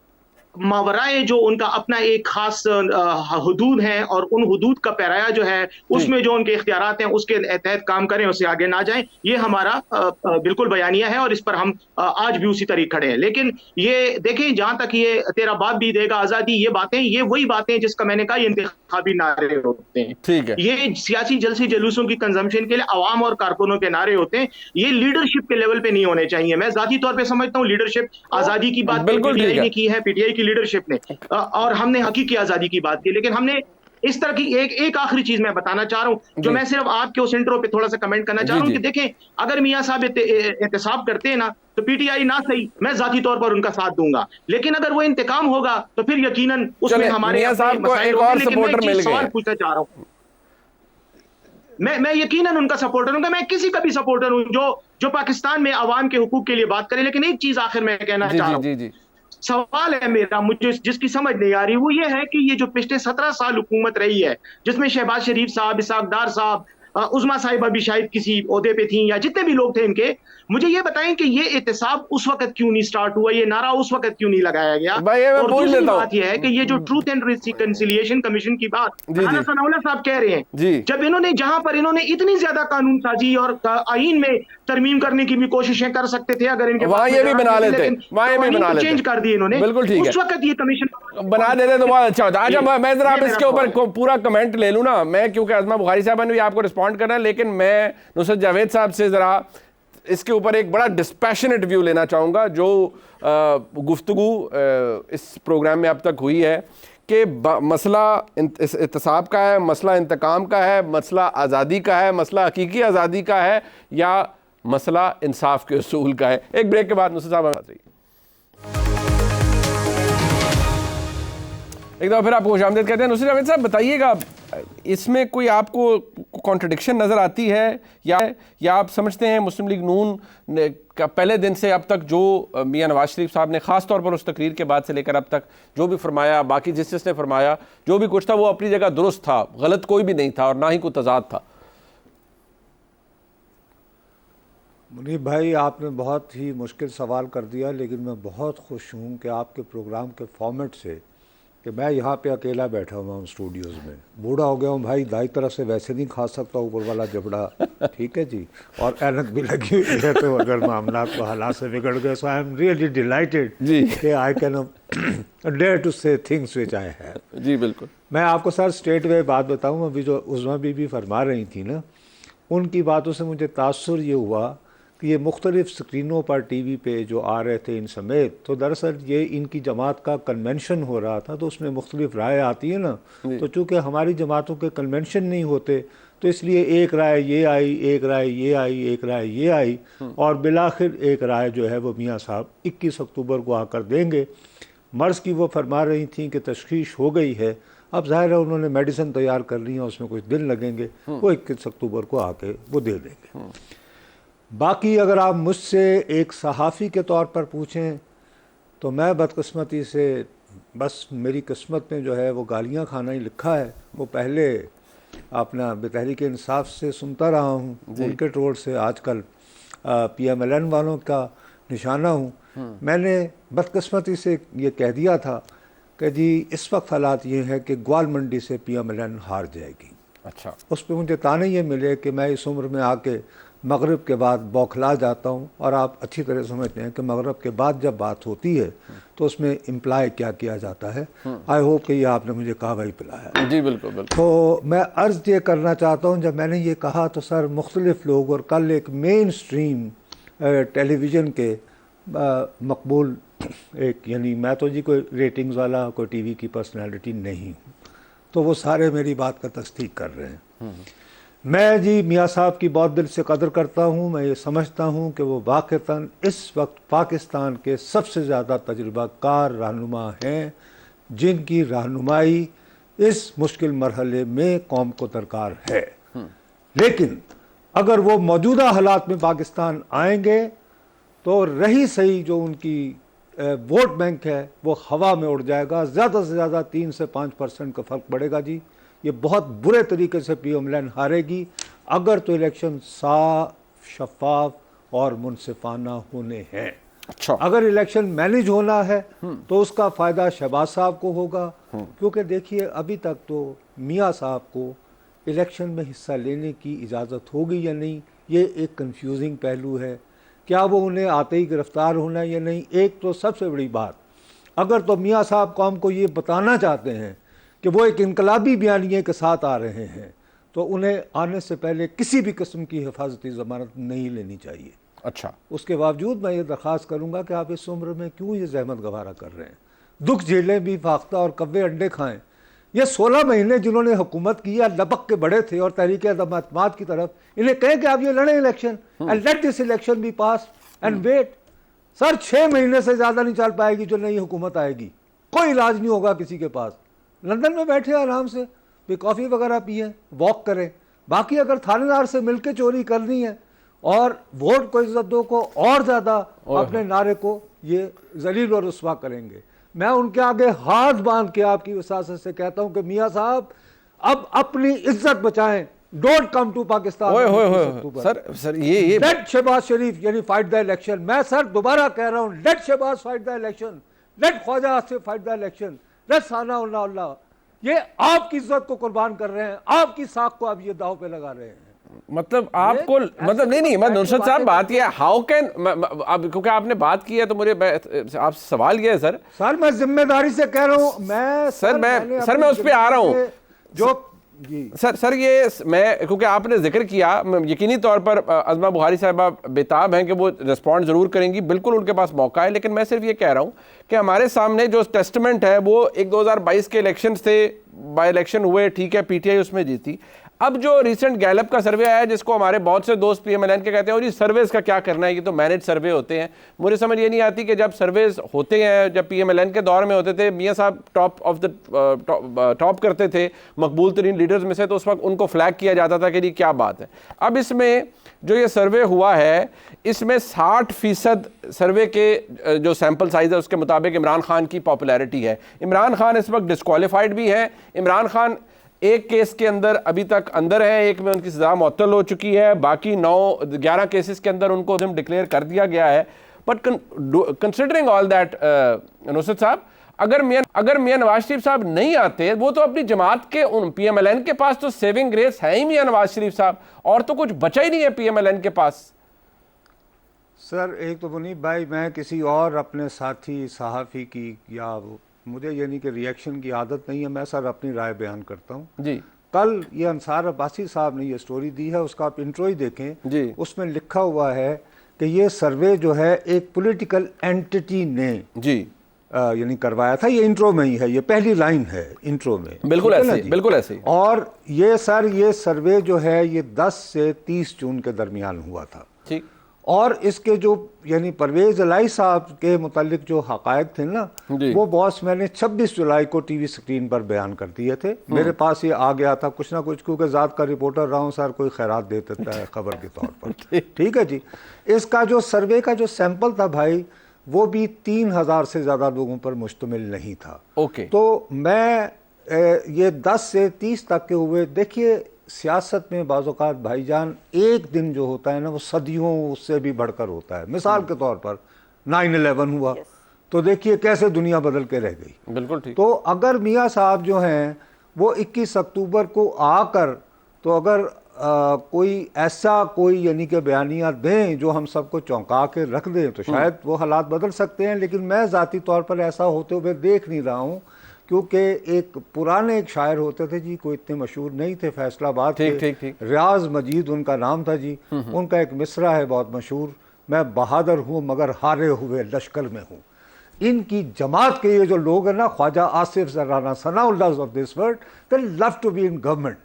Speaker 6: मावराए जो उनका अपना एक खास हुदूद है, और उन हुदूद का पैराया जो है उसमें जो उनके इख्तियारात हैं उसके तहत काम करें, उससे आगे ना जाएं। ये हमारा बिल्कुल बयानिया है, और इस पर हम आज भी उसी तरीके खड़े हैं। लेकिन ये देखें, जहां तक ये तेरा बाप भी देगा आज़ादी, ये बातें, ये वही बातें जिसका मैंने कहा, ये इंतखाबी नारे होते हैं।
Speaker 1: ठीक है,
Speaker 6: ये सियासी जलसे जुलूसों की कंजम्पशन के लिए अवाम और कारकुनों के नारे होते हैं। ये लीडरशिप के लेवल पे नहीं होने चाहिए। मैं जाती तौर पे समझता हूँ लीडरशिप आज़ादी की बात
Speaker 1: बिल्कुल ठीक
Speaker 6: पीटीआई
Speaker 1: है।
Speaker 6: ने की है, पीटीआई की लीडरशिप ने, और हमने हकीकी आजादी की बात की। लेकिन हमने इस तरह की एक आखिरी चीज मैं बताना चाह रहा हूं, जो मैं सिर्फ आपके उस इंट्रो पे थोड़ा सा कमेंट करना चाह रहा हूं, कि देखें, अगर मियां साहब एहतसाब करते हैं ना, तो पीटीआई ना सही, मैं जाती तौर पर उनका साथ दूंगा। लेकिन अगर वो इंतकाम होगा तो फिर यकीनन उसमें हमारे
Speaker 1: मियां साहब को एक और सपोर्टर मिल गए।
Speaker 6: सवाल पूछना चाह रहा हूं, मैं यकीनन उनका सपोर्टर हूं, मैं किसी का भी सपोर्टर हूं जो पाकिस्तान में अवाम के हुकूक के लिए बात करे। लेकिन एक चीज आखिर में कहना चाह रहा हूं, सवाल है मेरा, मुझे जिसकी समझ नहीं आ रही, वो ये है कि ये जो पिछले 17 साल हुकूमत रही है, जिसमें शहबाज शरीफ साहब, इसाक डार साहब, उस्मा साहिबा भी शायद किसी ओहदे पे थी, या जितने भी लोग थे इनके, मुझे ये बताएं कि ये एहतसाब उस वक्त क्यों नहीं स्टार्ट हुआ, ये नारा उस वक्त क्यों नहीं लगाया गया। और दूसरी बात यह है कि ये जो ट्रूथ एंड रिकंसिलिएशन कमीशन की बात राना सनाउल्लाह साहब कह रहे हैं, जब इन्होंने, जहां पर इन्होंने इतनी ज्यादा कानून साजी और आइन में तरमीम करने की भी कोशिशें कर सकते थे, अगर इनके
Speaker 1: वहां ये भी बना लेते, वहां ये भी बना लेते,
Speaker 6: चेंज कर दी इन्होंने,
Speaker 1: बिल्कुल ठीक है,
Speaker 6: उस वक्त ये कमीशन
Speaker 1: बना देते तो बहुत अच्छा होता। अच्छा, मैं जरा आप इसके ऊपर पूरा कमेंट ले लूं ना, मैं, क्योंकि अज़मा बुखारी साहब ने भी आपको रिस्पॉन्ड करना है, लेकिन मैं नुसरत जावेद साहब से जरा इसके ऊपर एक बड़ा डिस्पैशनेट व्यू लेना चाहूँगा, जो गुफ्तगू इस प्रोग्राम में अब तक हुई है, कि मसला एहतसाब का है, मसला इंतकाम का है, मसला आज़ादी का है, मसला हकीकी आज़ादी का है, या मसला इंसाफ के उसूल का है। एक ब्रेक के बाद नुसरत साहब बात रही, एक दफ़ा फिर आपको खुशामदीद कहते हैं। नुसरत जावेद साहब बताइएगा, इसमें कोई आपको कॉन्ट्रडिक्शन नज़र आती है, या आप समझते हैं मुस्लिम लीग नून का पहले दिन से अब तक जो मियां नवाज शरीफ साहब ने ख़ास तौर पर उस तकरीर के बाद से लेकर अब तक जो भी फरमाया, बाकी जिसने फरमाया, जो भी कुछ था वो अपनी जगह दुरुस्त था, गलत कोई भी नहीं था और ना ही कोई तजाद था?
Speaker 7: मुनीब भाई, आपने बहुत ही मुश्किल सवाल कर दिया, लेकिन मैं बहुत खुश हूँ कि आपके प्रोग्राम के फॉर्मेट से, कि मैं यहाँ पे अकेला बैठा हुआ हूँ स्टूडियोज़ में, बूढ़ा हो गया हूँ भाई, दाई तरफ से वैसे नहीं खा सकता ऊपर वाला जबड़ा, ठीक है जी, और ऐनक भी लगी हुई है, तो अगर मामला को हालात से बिगड़ गए, सो आई एम रियली डिलाइटेड कि आई कैन डेयर टू से थिंग्स विच आई हैव।
Speaker 1: जी बिल्कुल।
Speaker 7: मैं आपको सर स्ट्रेट वे बात बताऊँ, अभी जो उज़मा बीबी फरमा रही थी ना, उनकी बातों से मुझे तासुर ये हुआ कि ये मुख्तलिफ़ स्क्रीनों पर टीवी पे जो आ रहे थे इन समेत, तो दरअसल ये इनकी जमात का कन्वेंशन हो रहा था, तो उसमें मुख्तलिफ़ राय आती है ना, तो चूँकि हमारी जमातों के कन्वेंशन नहीं होते, तो इसलिए एक राय ये आई, एक राय ये आई, एक राय ये आई, और बिलाखिर एक राय जो है वो मियाँ साहब 21 अक्टूबर को आकर देंगे। मर्ज़ की वो फरमा रही थी कि तशख़ीश हो गई है, अब ज़ाहिर है उन्होंने मेडिसिन तैयार कर ली है, उसमें कुछ दिन लगेंगे, वो 21 अक्टूबर को आके वो दे देंगे। बाकी अगर आप मुझसे एक सहाफ़ी के तौर पर पूछें, तो मैं बदकिस्मती से, बस मेरी किस्मत में जो है वो गालियाँ खाना ही लिखा है। वो पहले अपना बेतहरीक इंसाफ से सुनता रहा हूँ, उनके ट्रोल से आजकल PMLN वालों का निशाना हूँ। मैंने बदकिस्मती से ये कह दिया था कि जी इस वक्त हालात ये है कि ग्वाल मंडी से PMLN हार जाएगी,
Speaker 1: अच्छा,
Speaker 7: उस पर मुझे ताने ये मिले कि मैं इस उम्र में आके मगरिब के बाद बौखला जाता हूँ, और आप अच्छी तरह समझते हैं कि मगरिब के बाद जब बात होती है तो उसमें इम्प्लाई क्या किया जाता है। आई होप कि ये आपने मुझे कहवाई पिलाया।
Speaker 1: जी बिल्कुल बिल्कुल।
Speaker 7: तो मैं अर्ज़ ये करना चाहता हूँ, जब मैंने ये कहा तो सर मुख्तलिफ़ लोग, और कल एक मेन स्ट्रीम टेलीविज़न के मकबूल एक, यानी मैं तो जी कोई रेटिंग्स वाला कोई टीवी की पर्सनालिटी नहीं हूँ, तो वो सारे मेरी बात का तस्दीक कर रहे हैं। मैं जी मियाँ साहब की बहुत दिल से कदर करता हूँ। मैं ये समझता हूँ कि वो वाक़तन इस वक्त पाकिस्तान के सबसे ज़्यादा तजुर्बाकार रहनुमा हैं, जिनकी रहनुमाई इस मुश्किल मरहले में कौम को दरकार है। लेकिन अगर वो मौजूदा हालात में पाकिस्तान आएंगे तो रही सही जो उनकी वोट बैंक है वो हवा में उड़ जाएगा। ज़्यादा से ज़्यादा 3 से 5% का फ़र्क पड़ेगा जी। ये बहुत बुरे तरीके से पीएम हारेगी। अगर तो इलेक्शन साफ, शफाफ और मुनसिफाना होने हैं।
Speaker 1: अच्छा,
Speaker 7: अगर इलेक्शन मैनेज होना है तो उसका फ़ायदा शहबाज साहब को होगा, क्योंकि देखिए अभी तक तो मियाँ साहब को इलेक्शन में हिस्सा लेने की इजाज़त होगी या नहीं, ये एक कंफ्यूजिंग पहलू है। क्या वो उन्हें आते ही गिरफ्तार होना है या नहीं। एक तो सबसे बड़ी बात, अगर तो मियाँ साहब कौम को ये बताना चाहते हैं कि वो एक इनकलाबी बयानिए के साथ आ रहे हैं, तो उन्हें आने से पहले किसी भी किस्म की हिफाजती ज़मानत नहीं लेनी चाहिए।
Speaker 1: अच्छा,
Speaker 7: उसके बावजूद मैं ये दरख्वास्त करूँगा कि आप इस उम्र में क्यों ये जहमत गवारा कर रहे हैं। दुख झेलें भी फाख्ता और कव्वे अंडे खाएं। ये 16 महीने जिन्होंने हुकूमत की या लपक के बड़े थे और तहरीक अदम-ए-एतमाद की तरफ, इन्हें कहें कि आप ये लड़ें election and let this election be pass and wait. Sir 6 महीने से ज़्यादा नहीं चल पाएगी जो नई हुकूमत आएगी, कोई इलाज नहीं होगा किसी के पास। लंदन में बैठे आराम से भी कॉफ़ी वगैरह पिए, वॉक करें। बाकी अगर थानेदार से मिलके चोरी करनी है और वोट को इज्जत दो को और ज़्यादा अपने नारे को ये जलील और रुस्वा करेंगे। मैं उनके आगे हाथ बांध के आपकी वसासत से कहता हूं कि मियाँ साहब अब अपनी इज्जत बचाएं। Don't come to Pakistan.
Speaker 1: Sir ये
Speaker 7: लेट शहबाज शरीफ यानी फाइट द इलेक्शन। मैं सर दोबारा कह रहा हूं, let Shehbaz fight the election, let Khawaja Asif fight the election, let Sana. ये आपकी इज्जत को कुर्बान कर रहे हैं, आपकी साख को आप ये दाव पे लगा रहे हैं।
Speaker 1: मतलब आपको मतलब नहीं मैं नुसरत साहब बात ये हाउ कैन, अब क्योंकि आपने बात की है तो मुझे आप सवाल ये है सर
Speaker 7: मैं जिम्मेदारी से कह रहा हूं। मैं
Speaker 1: उस पे आ रहा हूं
Speaker 7: जो जी
Speaker 1: सर ये मैं, क्योंकि आपने जिक्र किया, यकीनी तौर पर अज़मा बुहारी साहबा बेताब हैं कि वो रिस्पॉन्ड ज़रूर करेंगी, बिल्कुल उनके पास मौका है। लेकिन मैं सिर्फ ये कह रहा हूँ कि हमारे सामने जो टेस्टमेंट है वो एक 2022 के इलेक्शन थे, बाई इलेक्शन हुए, ठीक है, पीटीआई उसमें जीती। अब जो रिसेंट गैलप का सर्वे आया, जिसको हमारे बहुत से दोस्त पीएमएलएन के कहते हैं और ये सर्वेज का क्या करना है, ये तो मैनेज सर्वे होते हैं। मुझे समझ ये नहीं आती कि जब सर्वेज होते हैं, जब पीएमएलएन के दौर में होते थे, मियाँ साहब टॉप करते थे मकबूल तरीन लीडर्स में से, तो उस वक्त उनको फ्लैग किया जाता था कि ये क्या बात है। अब इसमें जो ये सर्वे हुआ है, इसमें 60% सर्वे के जो सैम्पल साइज है उसके मुताबिक इमरान खान की पॉपुलैरिटी है। इमरान खान इस वक्त डिस्क्वालीफाइड भी है। इमरान खान एक केस के अंदर अभी तक अंदर है, एक में उनकी सज़ा मुअत्तल हो चुकी है, बाकी 9-11 केसेस के अंदर उनको डिक्लेयर कर दिया गया है। But considering all that Nusrat साहब, अगर मियां नवाज शरीफ साहब नहीं आते, वो तो अपनी जमात के पीएमएलएन के पास तो सेविंग ग्रेस है ही मियां नवाज शरीफ साहब, और तो कुछ बचा ही नहीं है पीएमएलएन के पास।
Speaker 7: सर एक तो मुनीब भाई, मैं किसी और अपने साथी सहाफ़ी की या मुझे यानी कि रिएक्शन की आदत नहीं है, मैं सर अपनी राय बयान करता हूँ
Speaker 1: जी।
Speaker 7: कल ये अंसार अब्बासी साहब ने ये स्टोरी दी है, उसका आप इंट्रो ही देखें
Speaker 1: जी।
Speaker 7: उसमें लिखा हुआ है कि ये सर्वे जो है एक पॉलिटिकल एंटिटी ने
Speaker 1: जी
Speaker 7: यानी करवाया था। ये इंट्रो में ही है, ये पहली लाइन है इंट्रो में,
Speaker 1: बिल्कुल ऐसे, बिल्कुल ऐसे।
Speaker 7: और ये सर ये सर्वे जो है ये 10 से 30 जून के दरमियान हुआ था, ठीक। और इसके जो यानी परवेज अलाई साहब के मुतालिक जो हकायक थे ना, वो बॉस मैंने 26 जुलाई को टीवी स्क्रीन पर बयान कर दिए थे। मेरे पास ये आ गया था कुछ ना कुछ, क्योंकि ज़ात का रिपोर्टर रहा हूँ सर, कोई खैरात दे देता है खबर के तौर पर। ठीक है जी। इसका जो सर्वे का जो सैंपल था भाई, वो भी 3000 से ज़्यादा लोगों पर मुश्तमिल नहीं था।
Speaker 1: ओके।
Speaker 7: तो मैं ये 10 से 30 तक के हुए, देखिए सियासत में बाज़-औक़ात भाईजान एक दिन जो होता है ना वो सदियों उससे भी बढ़कर होता है। मिसाल के तौर पर 9/11 हुआ, तो देखिए कैसे दुनिया बदल के रह गई।
Speaker 1: बिल्कुल ठीक।
Speaker 7: तो अगर मियाँ साहब जो हैं वो 21 अक्टूबर को आकर तो अगर कोई ऐसा कोई यानी कि बयानियाँ दें जो हम सबको चौंका के रख दें तो शायद वो हालात बदल सकते हैं, लेकिन मैं ज़ाती तौर पर ऐसा होते हुए देख नहीं रहा हूँ, क्योंकि एक पुराने एक शायर होते थे जी, कोई इतने मशहूर नहीं थे, फैसलाबाद के, रियाज मजीद उनका नाम था जी। उनका एक मिसरा है बहुत मशहूर, मैं बहादुर हूँ मगर हारे हुए लश्कर में हूँ। इनकी जमात के ये जो लोग हैं ना, ख्वाजा आसिफ जराना Sanaullah of this world, they love to be in government.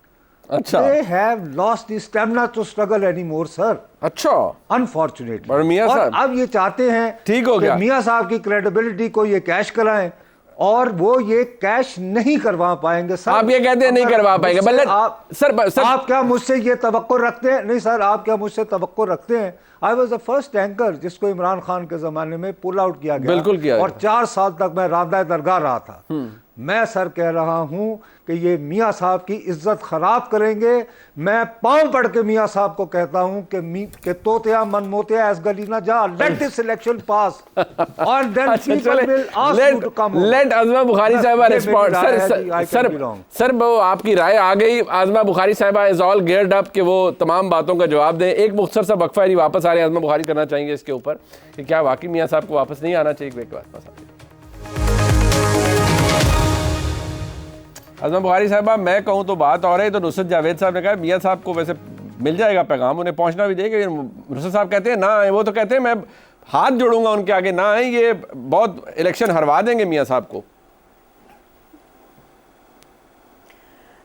Speaker 1: अच्छा,
Speaker 7: they have lost the stamina to struggle anymore, sir.
Speaker 1: अच्छा,
Speaker 7: Unfortunately.
Speaker 1: और मियां साहब
Speaker 7: अब ये चाहते हैं
Speaker 1: ठीक हो गया
Speaker 7: मियां साहब की क्रेडिबिलिटी को ये कैश कराएं, और वो ये कैश नहीं करवा पाएंगे सर।
Speaker 1: आप ये कहते हैं नहीं करवा पाएंगे, बल्कि
Speaker 7: आप क्या मुझसे ये तवक्को रखते हैं? नहीं सर, आप क्या मुझसे तवक्को रखते हैं? I was the first anchor जिसको इमरान खान के जमाने में पुल आउट किया गया,
Speaker 1: बिल्कुल किया,
Speaker 7: और 4 साल तक मैं रांदा दरगाह रहा था। मैं सर कह रहा हूं कि ये मियां साहब की इज्जत खराब करेंगे। मैं पांव पड़ के मियां साहब को कहता हूं कि तोतिया मन मोतिया एस गली ना जा, लेट दिस इलेक्शन पास और then people will ask you to come.
Speaker 1: Let Azma Bukhari साहिबा रिस्पॉन्ड। सर वो आपकी राय आ गई, आज़मा बुखारी साहिबा इज ऑल गियर्ड अप कि वो तमाम बातों का जवाब दें। एक मुख्तसर सा वक्फा है, वापस आ रहे हैं, आज़मा बुखारी करना चाहेंगे इसके ऊपर कि क्या वाकई मियां साहब को वापस नहीं आना चाहिए? एक बात आज़मा बुखारी साहबा, मैं कहूँ तो बात और है, तो नुसरत जावेद साहब ने कहा मियां साहब को वैसे मिल जाएगा पैगाम, उन्हें पहुंचना भी देगा। नुसरत साहब कहते हैं ना आए, वो तो कहते हैं मैं हाथ जोड़ूंगा उनके आगे, ना आए, ये बहुत इलेक्शन हरवा देंगे मियां साहब को।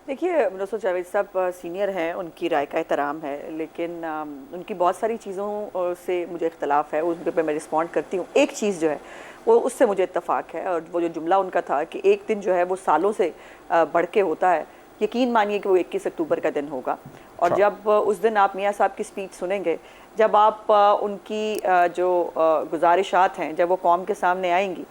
Speaker 5: देखिए, नुसरत जावेद साहब सीनियर हैं, उनकी राय का एहतराम है, लेकिन उनकी बहुत सारी चीज़ों से मुझे इख्तलाफ है, उन पर मैं रिस्पॉन्ड करती हूँ। एक चीज़ जो है वो उससे मुझे इत्तफाक है, और वो जो जुमला उनका था कि एक दिन जो है वो सालों से बढ़ के होता है, यकीन मानिए कि वो 21 अक्टूबर का दिन होगा। और जब उस दिन आप मियां साहब की स्पीच सुनेंगे, जब आप उनकी जो गुजारिशात हैं जब वो कौम के सामने आएंगी,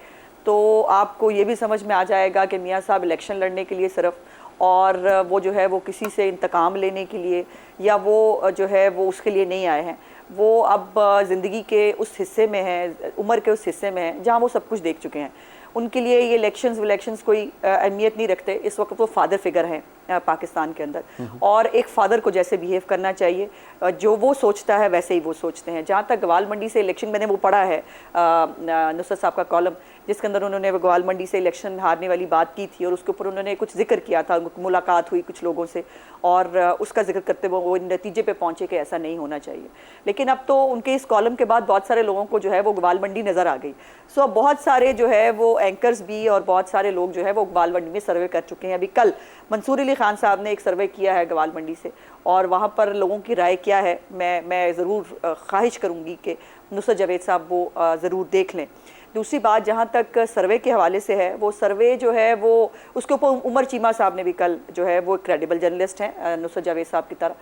Speaker 5: तो आपको ये भी समझ में आ जाएगा कि मियां साहब इलेक्शन लड़ने के लिए सिर्फ, और वो जो है वो किसी से इंतकाम लेने के लिए या वो जो है वो उसके लिए नहीं आए हैं। वो अब ज़िंदगी के उस हिस्से में हैं, उम्र के उस हिस्से में हैं जहाँ वो सब कुछ देख चुके हैं। उनके लिए ये इलेक्शंस कोई अहमियत नहीं रखते। इस वक्त वो फादर फिगर हैं पाकिस्तान के अंदर, और एक फादर को जैसे बिहेव करना चाहिए, जो वो सोचता है वैसे ही वो सोचते हैं। जहाँ तक गवाल मंडी से इलेक्शन, मैंने वो पढ़ा है नुसरत साहब का कॉलम, जिसके अंदर उन्होंने गवाल मंडी से इलेक्शन हारने वाली बात की थी, और उसके ऊपर उन्होंने कुछ जिक्र किया था, मुलाकात हुई कुछ लोगों से, और उसका जिक्र करते हुए वो नतीजे पे पहुंचे कि ऐसा नहीं होना चाहिए। लेकिन अब तो उनके इस कॉलम के बाद बहुत सारे लोगों को जो है वो गवाल मंडी नज़र आ गई। सो अब बहुत सारे जो है वो एंकर्स भी और बहुत सारे लोग जो है वो गवाल मंडी में सर्वे कर चुके हैं। अभी कल मंसूर अली खान साहब ने एक सर्वे किया है गवाल मंडी से, और वहाँ पर लोगों की राय क्या है, मैं ज़रूर ख्वाहिश करूँगी कि नुसरत जावेद साहब वो ज़रूर देख लें। दूसरी बात जहाँ तक सर्वे के हवाले से है, वो सर्वे जो है वो उसके ऊपर उमर चीमा साहब ने भी कल जो है वो क्रेडिबल जर्नलिस्ट हैं नुसरत जावेद साहब की तरह,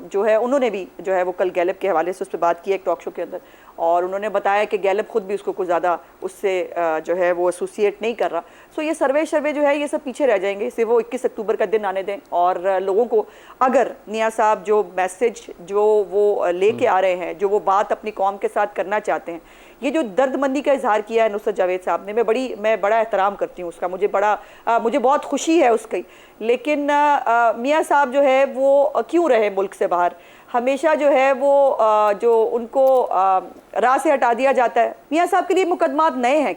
Speaker 5: जो है उन्होंने भी जो है वो कल गैलप के हवाले से उस पर बात की एक टॉक शो के अंदर, और उन्होंने बताया कि गैलप खुद भी उसको कुछ ज़्यादा उससे जो है वो एसोसिएट नहीं कर रहा। सो ये सर्वे जो है ये सब पीछे रह जाएंगे। इसे वो 21 अक्टूबर का दिन आने दें, और लोगों को अगर मियां साहब जो मैसेज जो वो लेके आ रहे हैं, जो वो बात अपनी कौम के साथ करना चाहते हैं, ये जो दर्दमंदी का इजहार किया है नुसरत जावेद साहब ने, मैं बड़ा एहतराम करती हूँ उसका, मुझे बहुत खुशी है उसकी। लेकिन मियां साहब जो है वो क्यों रहे मुल्क से बाहर, हमेशा जो है वो जो उनको राह से हटा दिया जाता है। मियां साहब के लिए मुकदमात नए हैं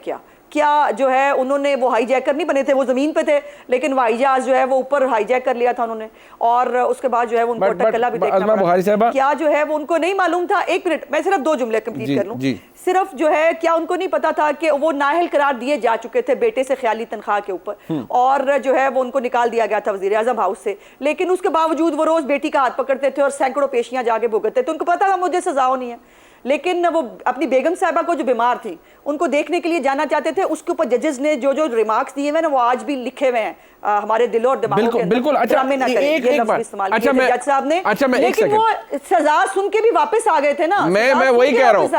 Speaker 5: क्या जो है उन्होंने वो हाईजैकर नहीं बने थे, वो जमीन पे थे, लेकिन हवाई जहाज जो है वो ऊपर हाईजैक कर लिया था उन्होंने, और उसके बाद जो है वो उनको टकला भी देखना पड़ा। क्या जो है वो उनको नहीं मालूम था? एक मिनट, मैं सिर्फ 2 जुमले कंप्लीट कर लूं। सिर्फ जो है क्या उनको नहीं पता था कि वो नाअहल करार दिए जा चुके थे बेटे से ख्याली तनख्वाह के ऊपर, और जो है वो उनको निकाल दिया गया था वजीर आजम हाउस से, लेकिन उसके बावजूद वो रोज बेटी का हाथ पकड़ते थे और सैकड़ों पेशियां जाके भुगतते थे। उनको पता था मुझे सजा होनी है, लेकिन वो अपनी बेगम साहिबा को जो बीमार थी उनको देखने के लिए जाना चाहते थे। उसके ऊपर जजेस ने जो रिमार्क्स दिए हुए ना, वो आज भी लिखे हुए हैं हमारे दिलों और दिमागों के अंदर।
Speaker 1: बिल्कुल, अच्छा
Speaker 5: जज साहब ने, लेकिन वो सजा सुन के भी वापस आ गए थे ना।
Speaker 1: मैं वही कह रहा हूँ,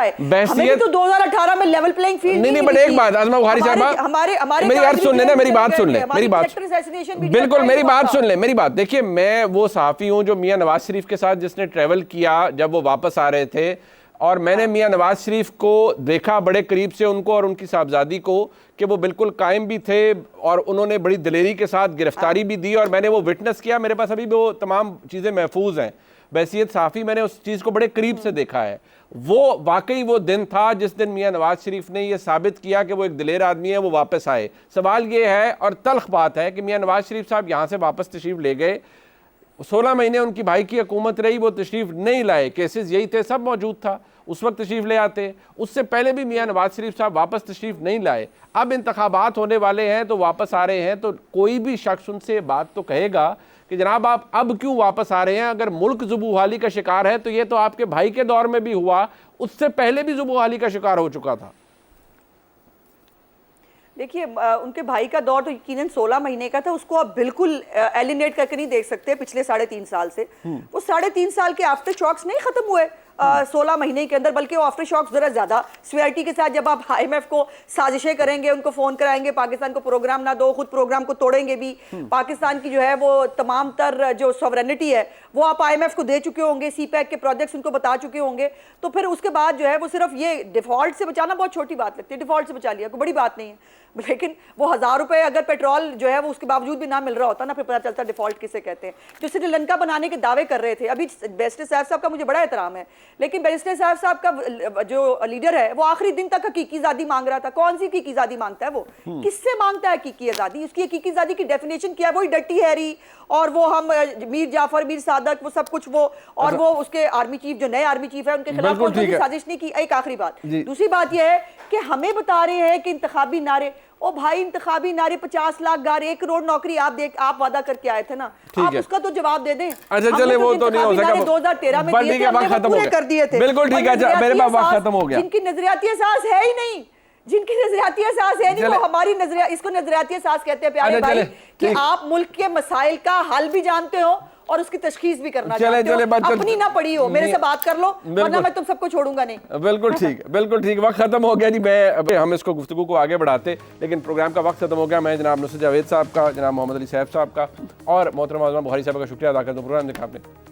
Speaker 5: हमें तो 2018 में लेवल प्लेइंग फील्ड
Speaker 1: नहीं, बट एक बात आज़मा बुखारी साहबा, मेरी बात सुन लेना, मेरी बात सुन ले, बिल्कुल मेरी बात सुन ले, मेरी बात देखिए। मैं वो सहाफ़ी हूँ जो मियां नवाज शरीफ के साथ जिसने ट्रैवल किया, जब वो वापस आ रहे थे और मैंने मियां नवाज शरीफ को देखा बड़े करीब से, उनको और उनकी साहबजादी को, कि वो बिल्कुल कायम भी थे और उन्होंने बड़ी दिलेरी के साथ गिरफ्तारी भी दी और मैंने वो विटनेस किया। मेरे पास अभी भी वो तमाम चीज़ें महफूज हैं। बहसीत साफ़ी मैंने उस चीज़ को बड़े करीब से देखा है। वो वाकई वो दिन था जिस दिन मियां नवाज शरीफ ने ये साबित किया कि वो एक दिलेर आदमी है, वो वापस आए। सवाल ये है और तल्ख बात है कि मियां नवाज शरीफ साहब यहाँ से वापस तशरीफ़ ले गए, 16 महीने उनकी भाई की हुकूमत रही, वो तशरीफ़ नहीं लाए, केसेस यही थे, सब मौजूद था, उस वक्त तशरीफ़ ले आते। उससे पहले भी मियां नवाज शरीफ साहब वापस तशरीफ़ नहीं लाए। अब इंतखाबात होने वाले हैं तो वापस आ रहे हैं, तो कोई भी शख्स उनसे बात तो कहेगा कि जनाब आप अब क्यों वापस आ रहे हैं? अगर मुल्क ज़ुबूहाली का शिकार है तो ये तो आपके भाई के दौर में भी हुआ, उससे पहले भी ज़ुबूहाली का शिकार हो चुका था।
Speaker 5: देखिए उनके भाई का दौर तो यकीनन 16 महीने का था, उसको आप बिल्कुल एलिनेट करके नहीं देख सकते पिछले 3.5 साल से। वो 3.5 साल के आफ्टर शॉक्स नहीं खत्म हुए 16 महीने के अंदर, बल्कि वो आफ्टर शॉक्स जरा ज्यादा सीआईटी के साथ जब आप IMF को साजिशें करेंगे, उनको फोन कराएंगे, पाकिस्तान को प्रोग्राम ना दो, खुद प्रोग्राम को तोड़ेंगे भी, पाकिस्तान की जो है वो तमाम तर जो सॉवरेनिटी है वो आप IMF को दे चुके होंगे, CPEC के प्रोजेक्ट्स उनको बता चुके होंगे, तो फिर उसके बाद जो है वो सिर्फ ये डिफॉल्ट से बचाना बहुत छोटी बात लगती है, डिफॉल्ट से बचा लिया कोई बड़ी बात नहीं है। लेकिन वो 1000 रुपए अगर पेट्रोल जो है वो उसके बावजूद भी ना मिल रहा होता ना, फिर पता चलता डिफॉल्ट किसे कहते हैं। जो श्रीलंका बनाने के दावे कर रहे थे, अभी बैरिस्टर साहब का मुझे बड़ा एहतराम है, लेकिन बैरिस्टर साहब का जो लीडर है वो आखिरी दिन तक हकीकी आज़ादी मांग रहा था। कौन सी हकीकी आज़ादी मांगता है वो? किससे मांगता है हकीकी आज़ादी? उसकी हकीकी आज़ादी की डेफिनेशन क्या है? वही डर्टी हैरी और वो हम मीर जाफर, मीर सादक, वो सब कुछ वो, और वो उसके आर्मी चीफ जो नए आर्मी चीफ है उनके खिलाफ साजिश नहीं की। एक आखिरी बात, दूसरी बात यह है कि हमें बता रहे हैं कि इंतखाबी नारे, ओ भाई इंतखाबी नारे 50 लाख गारे 1 करोड़ नौकरी आप वादा करके आए थे ना, आप उसका तो जवाब दे दें।
Speaker 1: अच्छा चले वो तो नहीं हो सका,
Speaker 5: 2013 में दिए थे, हमने वो पूरे कर दिए थे।
Speaker 1: बिल्कुल ठीक है, मेरे पास वक्त खत्म हो गया।
Speaker 5: जिनकी नजरियाती एहसास है ही नहीं, जिनकी नजरियाती एहसास है नहीं, वो हमारी नजरिया, इसको नजरियाती एहसास कहते हैं प्यारे भाई, कि आप मुल्क के मसाइल का हल भी जानते हो और उसकी तशखीस भी करना चाहते हो। अपनी ना पड़ी हो, मेरे से बात कर लो, वरना मैं तुम सबको छोड़ूंगा नहीं।
Speaker 1: बिल्कुल ठीक, बिल्कुल ठीक। वक्त खत्म हो गया जी। मैं हम इसको गुफ्तगू को आगे बढ़ाते, लेकिन प्रोग्राम का वक्त खत्म हो गया। मैं जनाब नुसरत जावेद साहब का, जनाब मोहम्मद अली साहब साहब का और मोहतरमा बुखारी साहब का शुक्रिया अदा करता हूँ। प्रोग्राम देखा आपने।